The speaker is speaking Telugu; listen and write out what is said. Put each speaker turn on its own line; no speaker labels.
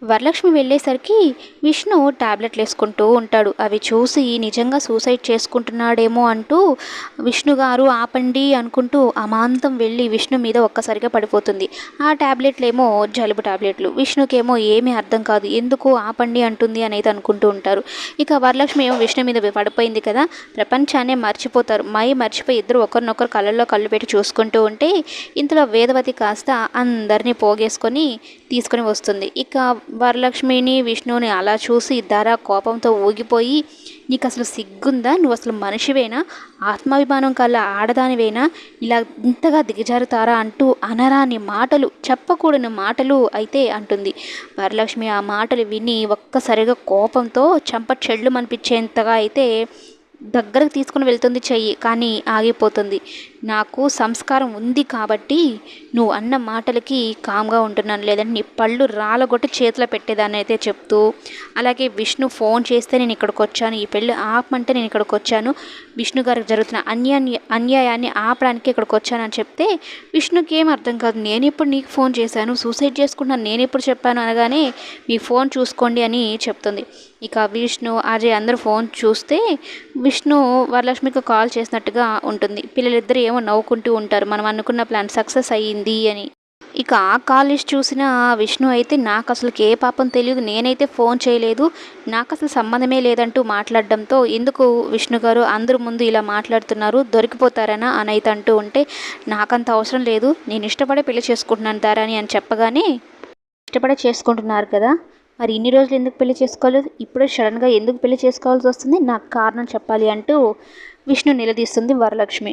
వరలక్ష్మి వెళ్ళేసరికి విష్ణు టాబ్లెట్లు వేసుకుంటూ ఉంటాడు. అవి చూసి నిజంగా సూసైడ్ చేసుకుంటున్నాడేమో అంటూ విష్ణు గారు ఆపండి అనుకుంటూ అమాంతం వెళ్ళి విష్ణు మీద ఒక్కసారిగా పడిపోతుంది. ఆ టాబ్లెట్లేమో జలుబు టాబ్లెట్లు. విష్ణుకేమో ఏమీ అర్థం కాదు, ఎందుకు ఆపండి అంటుంది అనేది అనుకుంటూ ఉంటారు. ఇక వరలక్ష్మి ఏమో విష్ణు మీద పడిపోయింది కదా, ప్రపంచాన్నే మర్చిపోతారు. మర్చిపోయి ఇద్దరు ఒకరినొకరు కళ్ళల్లో కళ్ళు పెట్టి చూసుకుంటూ ఉంటే ఇంతలో వేదవతి కాస్త అందరినీ పోగేసుకొని తీసుకొని వస్తుంది. ఇక వరలక్ష్మిని విష్ణుని అలా చూసి ధర కోపంతో ఊగిపోయి, నీకు అసలు సిగ్గుందా, నువ్వు అసలు మనిషివేనా, ఆత్మాభిమానం కల ఆడదానివేనా, ఇలా ఇంతగా దిగజారుతారా అంటూ అనరాని మాటలు, చెప్పకూడని మాటలు అయితే అంటుంది. వరలక్ష్మి ఆ మాటలు విని ఒక్కసారిగా కోపంతో చెంప చెళ్ళు మనిపించేంతగా అయితే దగ్గరకు తీసుకుని వెళ్తుంది చెయ్యి, కానీ ఆగిపోతుంది. నాకు సంస్కారం ఉంది కాబట్టి నువ్వు అన్న మాటలకి కామ్గా ఉంటున్నాను, లేదంటే నీ పళ్ళు రాలగొట్టి చేతిలో పెట్టేదాన్ని అయితే చెప్తూ, అలాగే విష్ణు ఫోన్ చేస్తే నేను ఇక్కడికి వచ్చాను, ఈ పెళ్ళి ఆపమంటే నేను ఇక్కడికి వచ్చాను, విష్ణు గారికి జరుగుతున్న అన్యాయాన్ని ఆపడానికి ఇక్కడికి వచ్చానని చెప్తే విష్ణుకి ఏం అర్థం కాదు. నేను ఇప్పుడు నీకు ఫోన్ చేశాను, సూసైడ్ చేసుకుంటున్నాను నేను ఎప్పుడు చెప్పాను అనగానే మీ ఫోన్ చూసుకోండి అని చెప్తుంది. ఇక విష్ణు అజయ్ అందరూ ఫోన్ చూస్తే విష్ణు వరలక్ష్మికి కాల్ చేసినట్టుగా ఉంటుంది. పిల్లలిద్దరూ ఏమో నవ్వుకుంటూ ఉంటారు, మనం అనుకున్న ప్లాన్ సక్సెస్ అయ్యింది అని. ఇక ఆ కాల్ లిస్ట్ చూసిన విష్ణు అయితే నాకు అసలు ఏ పాపం తెలియదు, నేనైతే ఫోన్ చేయలేదు, నాకు అసలు సంబంధమే లేదంటూ మాట్లాడడంతో, ఎందుకు విష్ణు గారు అందరి ముందు ఇలా మాట్లాడుతున్నారు, దొరికిపోతారనా అని అయితే అంటూ ఉంటే, నాకంత అవసరం లేదు, నేను ఇష్టపడే పెళ్లి చేసుకుంటున్నాను తారని అని చెప్పగానే, ఇష్టపడే చేసుకుంటున్నారు కదా, మరి ఇన్ని రోజులు ఎందుకు పెళ్లి చేసుకోలేదు, ఇప్పుడే సడన్గా ఎందుకు పెళ్లి చేసుకోవాల్సి వస్తుంది, నాకు కారణం చెప్పాలి అంటూ విష్ణు నిలదీస్తుంది వరలక్ష్మి.